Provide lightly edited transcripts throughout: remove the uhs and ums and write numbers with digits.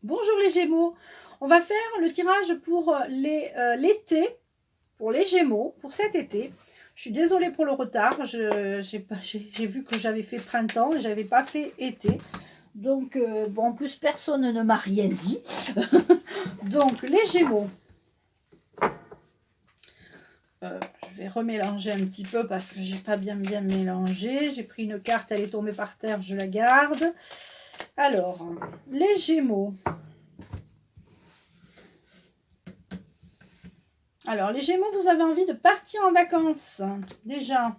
Bonjour les Gémeaux, on va faire le tirage pour l'été, pour les Gémeaux, pour cet été. Je suis désolée pour le retard, j'ai vu que j'avais fait printemps et j'avais pas fait été. Donc, bon, en plus personne ne m'a rien dit. Donc, les Gémeaux. Je vais remélanger un petit peu parce que j'ai pas bien mélangé. J'ai pris une carte, elle est tombée par terre, je la garde. Alors, les Gémeaux. Alors, les Gémeaux, vous avez envie de partir en vacances. Déjà,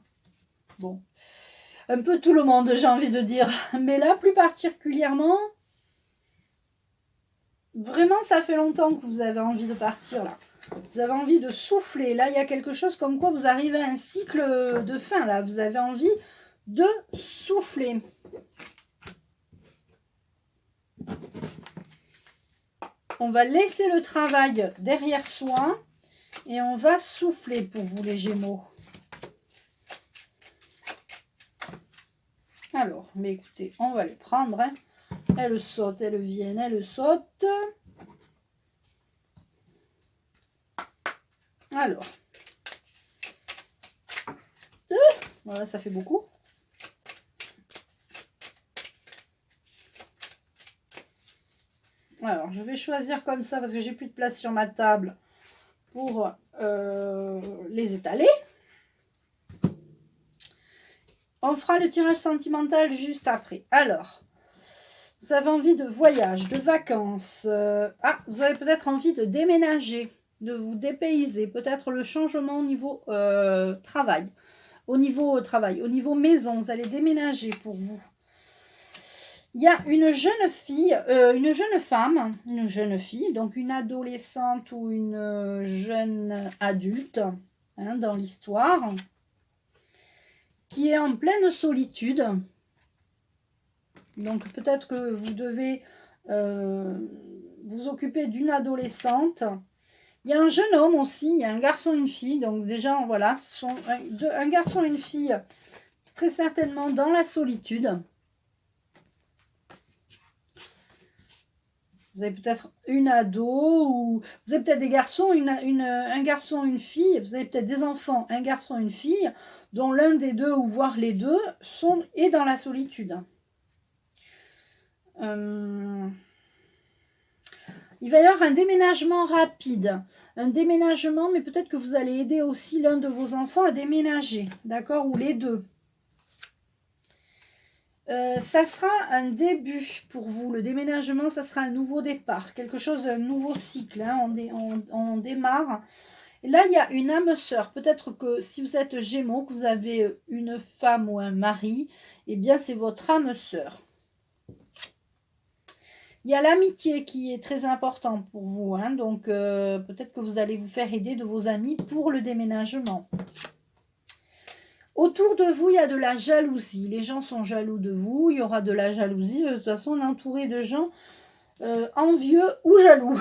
bon, un peu tout le monde, j'ai envie de dire. Mais là, plus particulièrement, vraiment, ça fait longtemps que vous avez envie de partir, là. Vous avez envie de souffler. Là, il y a quelque chose comme quoi vous arrivez à un cycle de fin, là. Vous avez envie de souffler. On va laisser le travail derrière soi. Et on va souffler pour vous les Gémeaux. Alors, mais écoutez, on va les prendre. Hein. Elles sautent, elles viennent, elles sautent. Alors. Voilà, ça fait beaucoup. Alors, je vais choisir comme ça parce que j'ai plus de place sur ma table pour les étaler. On fera le tirage sentimental juste après. Alors, vous avez envie de voyage, de vacances. Vous avez peut-être envie de déménager, de vous dépayser. Peut-être le changement au niveau travail. Au niveau travail, au niveau maison, vous allez déménager pour vous. Il y a une jeune fille, une jeune femme, une jeune fille, donc une adolescente ou une jeune adulte hein, dans l'histoire, qui est en pleine solitude. Donc peut-être que vous devez vous occuper d'une adolescente. Il y a un jeune homme aussi, il y a un garçon et une fille. Donc déjà, voilà, ce sont un garçon et une fille très certainement dans la solitude. Vous avez peut-être une ado, ou vous avez peut-être des garçons, un garçon, une fille. Vous avez peut-être des enfants, un garçon, une fille, dont l'un des deux, ou voire les deux, est dans la solitude. Il va y avoir un déménagement rapide. Un déménagement, mais peut-être que vous allez aider aussi l'un de vos enfants à déménager. D'accord? Ou les deux. Ça sera un début pour vous. Le déménagement, ça sera un nouveau départ. Quelque chose, un nouveau cycle. Hein. On démarre. Et là, il y a une âme sœur. Peut-être que si vous êtes Gémeaux, que vous avez une femme ou un mari, eh bien, c'est votre âme sœur. Il y a l'amitié qui est très important pour vous. Hein. Donc, peut-être que vous allez vous faire aider de vos amis pour le déménagement. Autour de vous, il y a de la jalousie. Les gens sont jaloux de vous. Il y aura de la jalousie. De toute façon, on est entouré de gens envieux ou jaloux.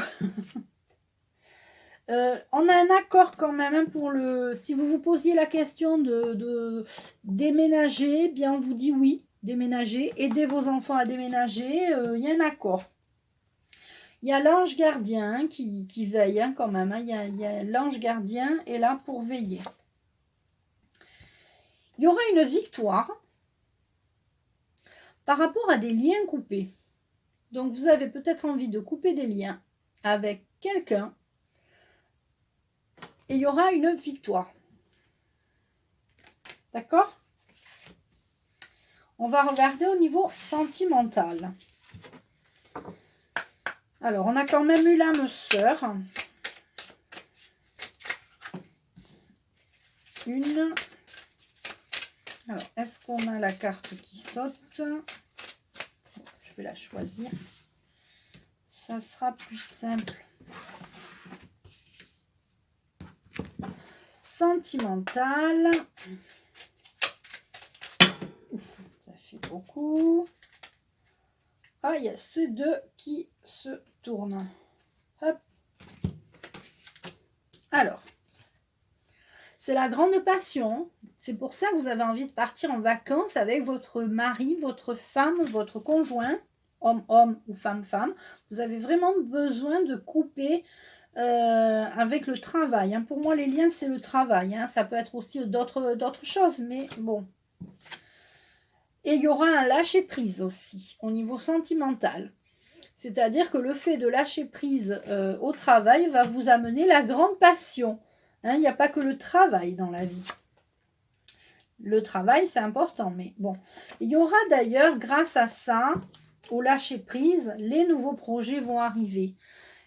On a un accord quand même hein, pour le... Si vous vous posiez la question de déménager, bien on vous dit oui, déménager. Aidez vos enfants à déménager. Il y a un accord. Il y a l'ange gardien qui veille hein, quand même. Hein. Il y a l'ange gardien est là pour veiller. Il y aura une victoire par rapport à des liens coupés. Donc, vous avez peut-être envie de couper des liens avec quelqu'un et il y aura une victoire. D'accord? On va regarder au niveau sentimental. Alors, on a quand même eu l'âme sœur. Une... Alors, est-ce qu'on a la carte qui saute? Je vais la choisir. Ça sera plus simple. Sentimental. Ça fait beaucoup. Ah, il y a ces deux qui se tournent. Hop. Alors, c'est la grande passion. C'est pour ça que vous avez envie de partir en vacances avec votre mari, votre femme, votre conjoint. homme-homme ou femme-femme. Vous avez vraiment besoin de couper avec le travail. Hein. Pour moi, les liens, c'est le travail. Hein. Ça peut être aussi d'autres choses, mais bon. Et il y aura un lâcher-prise aussi, au niveau sentimental. C'est-à-dire que le fait de lâcher prise au travail va vous amener la grande passion. Hein, il n'y a pas que le travail dans la vie. Le travail, c'est important, mais bon. Il y aura d'ailleurs, grâce à ça, au lâcher-prise, les nouveaux projets vont arriver.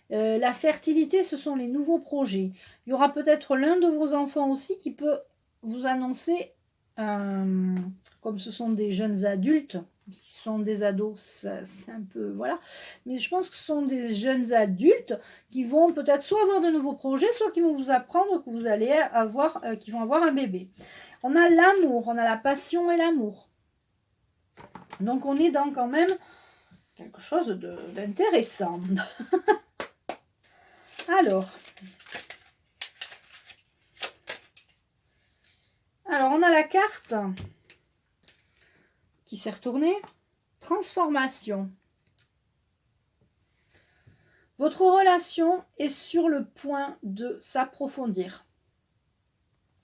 La fertilité, ce sont les nouveaux projets. Il y aura peut-être l'un de vos enfants aussi qui peut vous annoncer, comme ce sont des jeunes adultes, ce sont des ados, c'est un peu, voilà. Mais je pense que ce sont des jeunes adultes qui vont peut-être soit avoir de nouveaux projets, soit qui vont vous apprendre que vous allez avoir, qui vont avoir un bébé. On a l'amour, on a la passion et l'amour. Donc on est dans quand même quelque chose d'intéressant. Alors, on a la carte qui s'est retournée. Transformation. Votre relation est sur le point de s'approfondir.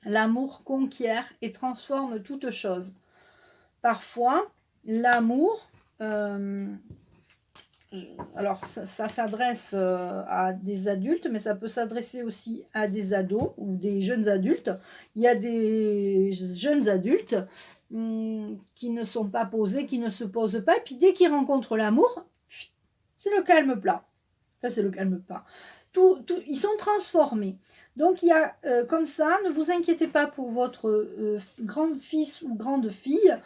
L'amour conquiert et transforme toute chose. Parfois, l'amour, alors ça s'adresse à des adultes, mais ça peut s'adresser aussi à des ados ou des jeunes adultes. Il y a des jeunes adultes qui ne sont pas posés, qui ne se posent pas, et puis dès qu'ils rencontrent l'amour, c'est le calme plat. Enfin, c'est le calme plat. Ils sont transformés. Donc, il y a comme ça, ne vous inquiétez pas pour votre grand-fils ou grande-fille.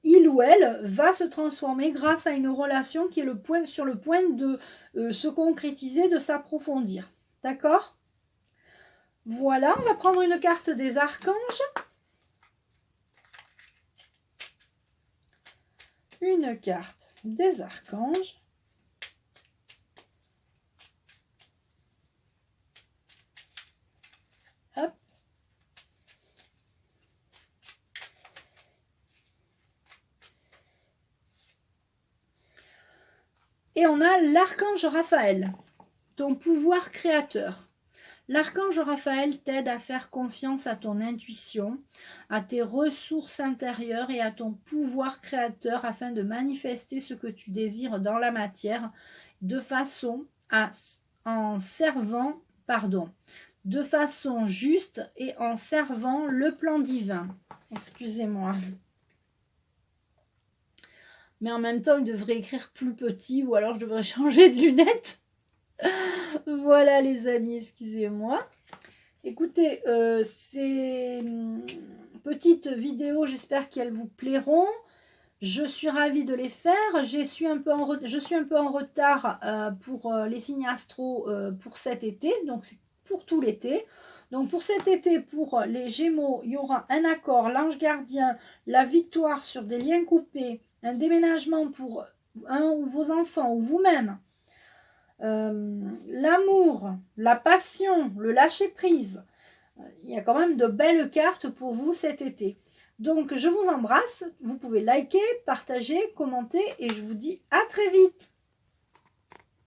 Il ou elle va se transformer grâce à une relation qui est sur le point de se concrétiser, de s'approfondir. D'accord? Voilà, on va prendre une carte des archanges. Une carte des archanges. Hop. Et on a l'archange Raphaël, ton pouvoir créateur. L'archange Raphaël t'aide à faire confiance à ton intuition, à tes ressources intérieures et à ton pouvoir créateur afin de manifester ce que tu désires dans la matière de façon juste et en servant le plan divin. Excusez-moi. Mais en même temps, il devrait écrire plus petit ou alors je devrais changer de lunettes. Voilà les amis, excusez-moi. Écoutez, ces petites vidéos, j'espère qu'elles vous plairont. Je suis ravie de les faire. Je suis un peu en retard pour les signes astro pour cet été. Donc c'est pour tout l'été. Donc pour cet été, pour les Gémeaux, il y aura un accord, l'ange gardien, la victoire sur des liens coupés, un déménagement pour un ou vos enfants ou vous-même. L'amour, la passion, le lâcher-prise. Il y a quand même de belles cartes pour vous cet été. Donc, je vous embrasse. Vous pouvez liker, partager, commenter et je vous dis à très vite.